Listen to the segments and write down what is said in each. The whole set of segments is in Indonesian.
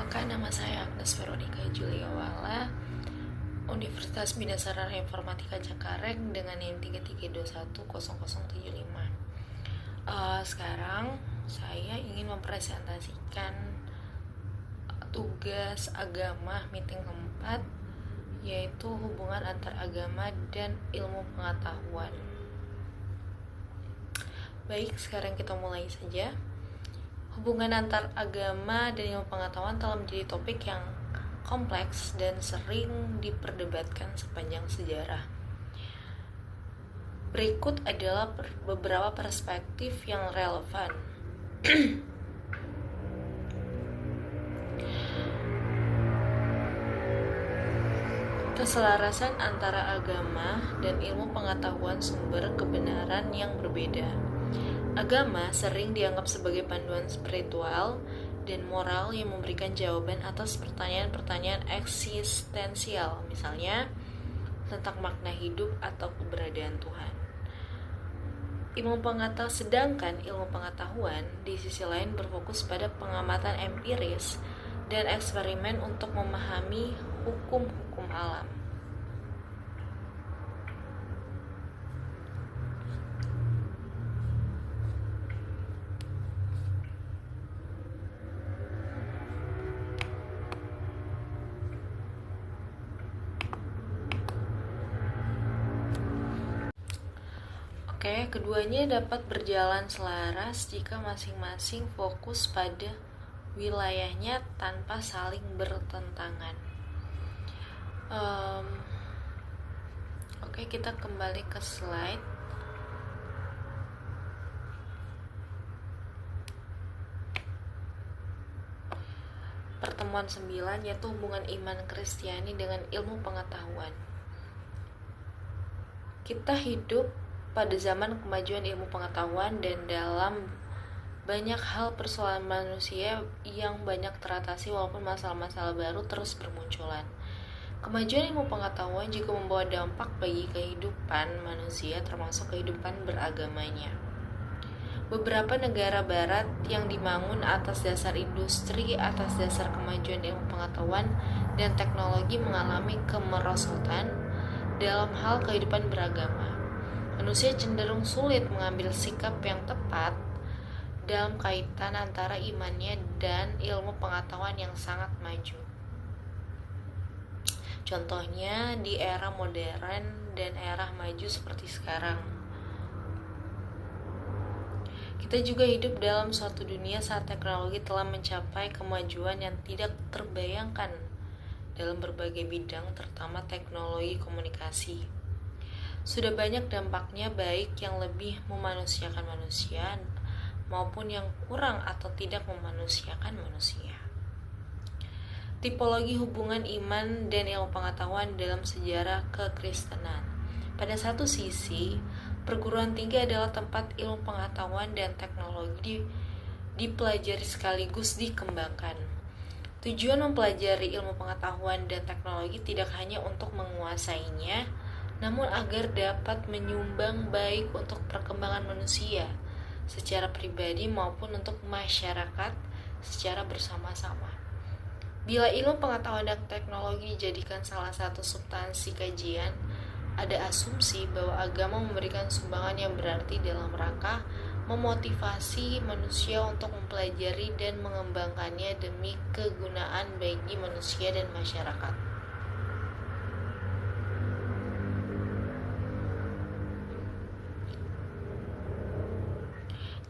Perkenalkan, nama saya Agnes Veronica Juliawala, Universitas Bina Sarana Informatika Cengkareng dengan NIM 33210075. Sekarang saya ingin mempresentasikan tugas agama meeting keempat, yaitu hubungan antar agama dan ilmu pengetahuan. Baik, sekarang kita mulai saja. Hubungan antar agama dan ilmu pengetahuan telah menjadi topik yang kompleks dan sering diperdebatkan sepanjang sejarah. Berikut adalah beberapa perspektif yang relevan. Keselarasan antara agama dan ilmu pengetahuan sumber kebenaran yang berbeda. Agama sering dianggap sebagai panduan spiritual dan moral yang memberikan jawaban atas pertanyaan-pertanyaan eksistensial, misalnya tentang makna hidup atau keberadaan Tuhan. Sedangkan ilmu pengetahuan di sisi lain berfokus pada pengamatan empiris dan eksperimen untuk memahami hukum-hukum alam. Keduanya dapat berjalan selaras jika masing-masing fokus pada wilayahnya tanpa saling bertentangan. Kita kembali ke slide. Pertemuan 9, yaitu hubungan iman Kristiani dengan ilmu pengetahuan. Kita hidup pada zaman kemajuan ilmu pengetahuan dan dalam banyak hal persoalan manusia yang banyak teratasi walaupun masalah-masalah baru terus bermunculan. Kemajuan ilmu pengetahuan juga membawa dampak bagi kehidupan manusia, termasuk kehidupan beragamanya. Beberapa negara barat yang dibangun atas dasar industri, atas dasar kemajuan ilmu pengetahuan dan teknologi mengalami kemerosotan dalam hal kehidupan beragama. Manusia cenderung sulit mengambil sikap yang tepat dalam kaitan antara imannya dan ilmu pengetahuan yang sangat maju. Contohnya di era modern dan era maju seperti sekarang. Kita juga hidup dalam suatu dunia saat teknologi telah mencapai kemajuan yang tidak terbayangkan dalam berbagai bidang, terutama teknologi komunikasi. Sudah banyak dampaknya, baik yang lebih memanusiakan manusia maupun yang kurang atau tidak memanusiakan manusia. Tipologi hubungan iman dan ilmu pengetahuan dalam sejarah kekristenan. Pada satu sisi, perguruan tinggi adalah tempat ilmu pengetahuan dan teknologi dipelajari sekaligus dikembangkan. Tujuan mempelajari ilmu pengetahuan dan teknologi tidak hanya untuk menguasainya, namun agar dapat menyumbang baik untuk perkembangan manusia secara pribadi maupun untuk masyarakat secara bersama-sama. Bila ilmu pengetahuan dan teknologi dijadikan salah satu substansi kajian, ada asumsi bahwa agama memberikan sumbangan yang berarti dalam rangka memotivasi manusia untuk mempelajari dan mengembangkannya demi kegunaan bagi manusia dan masyarakat.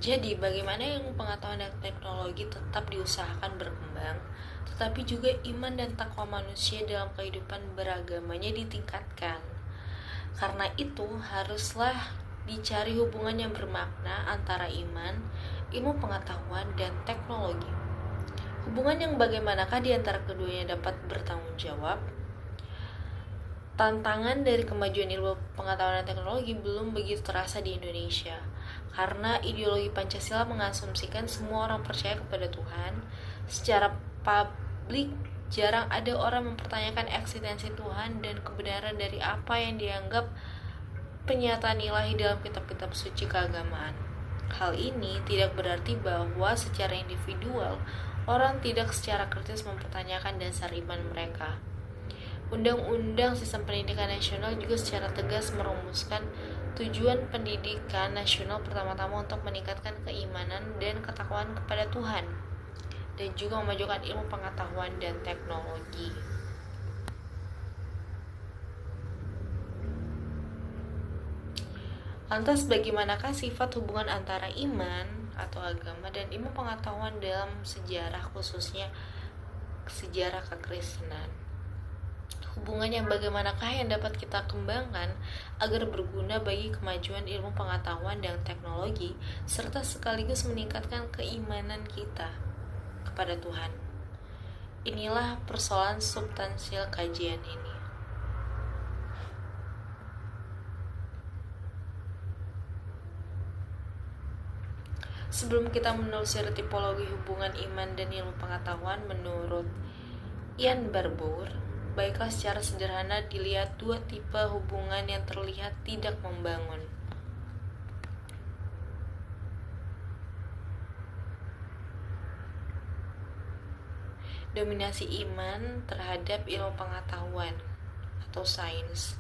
Jadi, bagaimana ilmu pengetahuan dan teknologi tetap diusahakan berkembang, tetapi juga iman dan takwa manusia dalam kehidupan beragamanya ditingkatkan. Karena itu, haruslah dicari hubungan yang bermakna antara iman, ilmu pengetahuan, dan teknologi. Hubungan yang bagaimanakah di antara keduanya dapat bertanggung jawab? Tantangan dari kemajuan ilmu pengetahuan dan teknologi belum begitu terasa di Indonesia, karena ideologi Pancasila mengasumsikan semua orang percaya kepada Tuhan. Secara publik, jarang ada orang mempertanyakan eksistensi Tuhan dan kebenaran dari apa yang dianggap penyataan ilahi dalam kitab-kitab suci keagamaan. Hal ini tidak berarti bahwa secara individual orang tidak secara kritis mempertanyakan dasar iman mereka. Undang-Undang Sistem Pendidikan Nasional juga secara tegas merumuskan tujuan pendidikan nasional pertama-tama untuk meningkatkan keimanan dan ketakwaan kepada Tuhan, dan juga memajukan ilmu pengetahuan dan teknologi. Lantas bagaimanakah sifat hubungan antara iman atau agama dan ilmu pengetahuan dalam sejarah, khususnya sejarah kekristenan? Hubungan yang bagaimanakah yang dapat kita kembangkan agar berguna bagi kemajuan ilmu pengetahuan dan teknologi, serta sekaligus meningkatkan keimanan kita kepada Tuhan? Inilah persoalan substansial kajian ini. Sebelum kita menelusuri tipologi hubungan iman dan ilmu pengetahuan menurut Ian Barbour, baiklah secara sederhana dilihat dua tipe hubungan yang terlihat tidak membangun. Dominasi iman terhadap ilmu pengetahuan atau sains.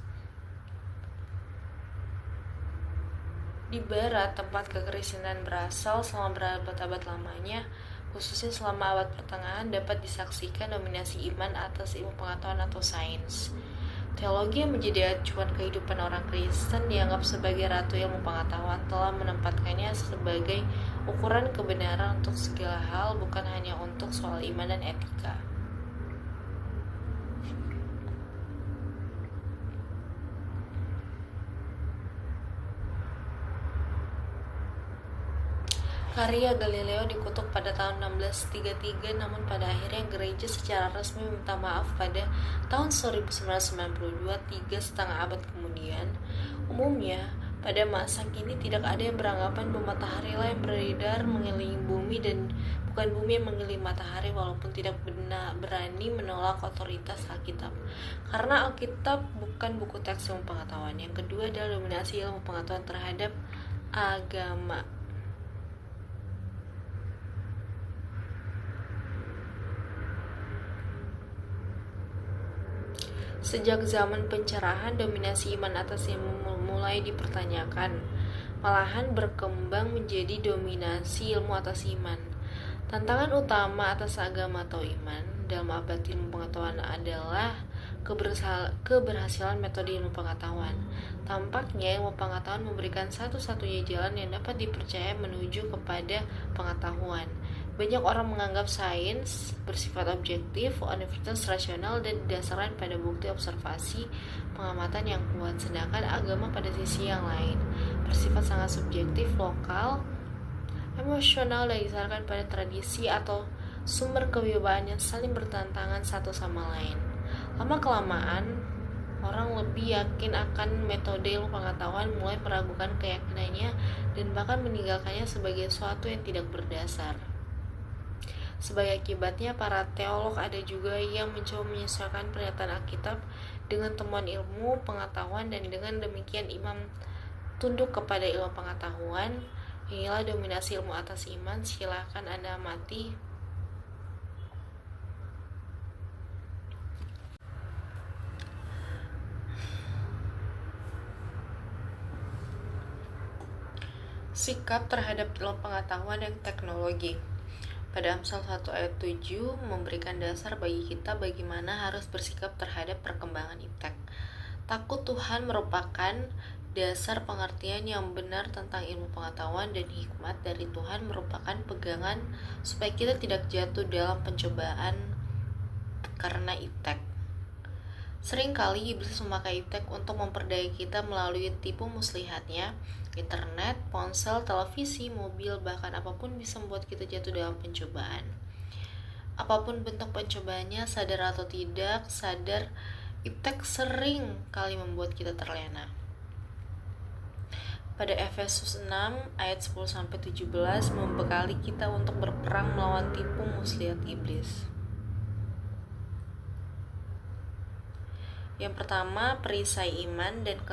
Di Barat, tempat kekristenan berasal selama berabad-abad lamanya, khususnya selama abad pertengahan, dapat disaksikan dominasi iman atas ilmu pengetahuan atau sains. Teologi yang menjadi acuan kehidupan orang Kristen dianggap sebagai ratu ilmu pengetahuan telah menempatkannya sebagai ukuran kebenaran untuk segala hal, bukan hanya untuk soal iman dan etika. Karya Galileo dikutuk pada tahun 1633, namun pada akhirnya gereja secara resmi meminta maaf pada tahun 1992, 3,5 abad kemudian. Umumnya, pada masa kini tidak ada yang beranggapan bahwa matahari lah yang beredar mengelilingi bumi dan bukan bumi yang mengelilingi matahari, walaupun tidak berani menolak otoritas Alkitab. Karena Alkitab bukan buku teks ilmu pengetahuan. Yang kedua adalah dominasi ilmu pengetahuan terhadap agama. Sejak zaman pencerahan, dominasi iman atas ilmu mulai dipertanyakan, malahan berkembang menjadi dominasi ilmu atas iman. Tantangan utama atas agama atau iman dalam abad ilmu pengetahuan adalah keberhasilan metode ilmu pengetahuan. Tampaknya ilmu pengetahuan memberikan satu-satunya jalan yang dapat dipercaya menuju kepada pengetahuan. Banyak orang menganggap sains bersifat objektif, universitas rasional, dan didasarkan pada bukti observasi pengamatan yang kuat, sedangkan agama pada sisi yang lain bersifat sangat subjektif, lokal, emosional, dan didasarkan pada tradisi atau sumber kewibawaan yang saling bertentangan satu sama lain. Lama-kelamaan, orang lebih yakin akan metode ilmu pengetahuan, mulai meragukan keyakinannya dan bahkan meninggalkannya sebagai sesuatu yang tidak berdasar. Sebagai akibatnya, para teolog ada juga yang mencoba menyesuaikan pernyataan Alkitab dengan temuan ilmu pengetahuan, dan dengan demikian imam tunduk kepada ilmu pengetahuan. Inilah dominasi ilmu atas iman. Silakan Anda amati. Sikap terhadap ilmu pengetahuan dan teknologi. Pada Amsal 1 ayat 7 memberikan dasar bagi kita bagaimana harus bersikap terhadap perkembangan iptek. Takut Tuhan merupakan dasar pengertian yang benar tentang ilmu pengetahuan, dan hikmat dari Tuhan merupakan pegangan supaya kita tidak jatuh dalam pencobaan karena iptek. Seringkali iblis memakai iptek untuk memperdaya kita melalui tipu muslihatnya. Internet, ponsel, televisi, mobil, bahkan apapun bisa membuat kita jatuh dalam pencobaan. Apapun bentuk pencobaannya, sadar atau tidak sadar, iptek sering kali membuat kita terlena. Pada Efesus 6 ayat 10-17 membekali kita untuk berperang melawan tipu muslihat iblis. Yang pertama, perisai iman dan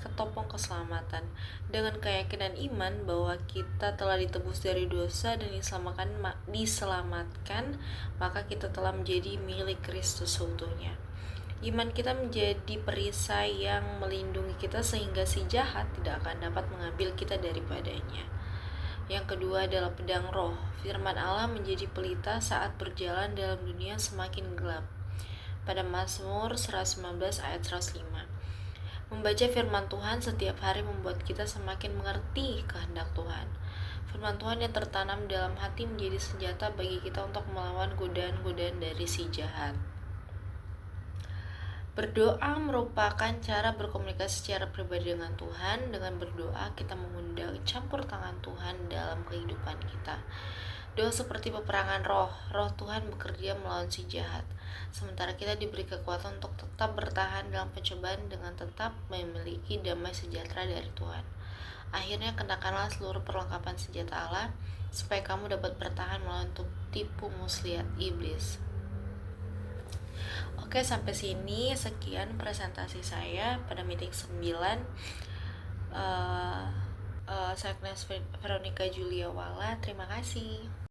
ketopong keselamatan. Dengan keyakinan iman bahwa kita telah ditebus dari dosa dan diselamatkan, maka kita telah menjadi milik Kristus seutuhnya. Iman kita menjadi perisai yang melindungi kita sehingga si jahat tidak akan dapat mengambil kita daripadanya. Yang kedua adalah pedang roh. Firman Allah menjadi pelita saat berjalan dalam dunia semakin gelap. Pada Mazmur 119 ayat 105. Membaca firman Tuhan setiap hari membuat kita semakin mengerti kehendak Tuhan. Firman Tuhan yang tertanam dalam hati menjadi senjata bagi kita untuk melawan godaan-godaan dari si jahat. Berdoa merupakan cara berkomunikasi secara pribadi dengan Tuhan. Dengan berdoa, kita mengundang campur tangan Tuhan dalam kehidupan kita. Doa seperti peperangan roh. Roh Tuhan bekerja melawan si jahat. Sementara kita diberi kekuatan untuk tetap bertahan dalam pencobaan dengan tetap memiliki damai sejahtera dari Tuhan. Akhirnya kenakanlah seluruh perlengkapan senjata Allah supaya kamu dapat bertahan melawan tipu muslihat iblis. Oke, sampai sini sekian presentasi saya pada meeting 9. Saya Veronica Julia Wala. Terima kasih.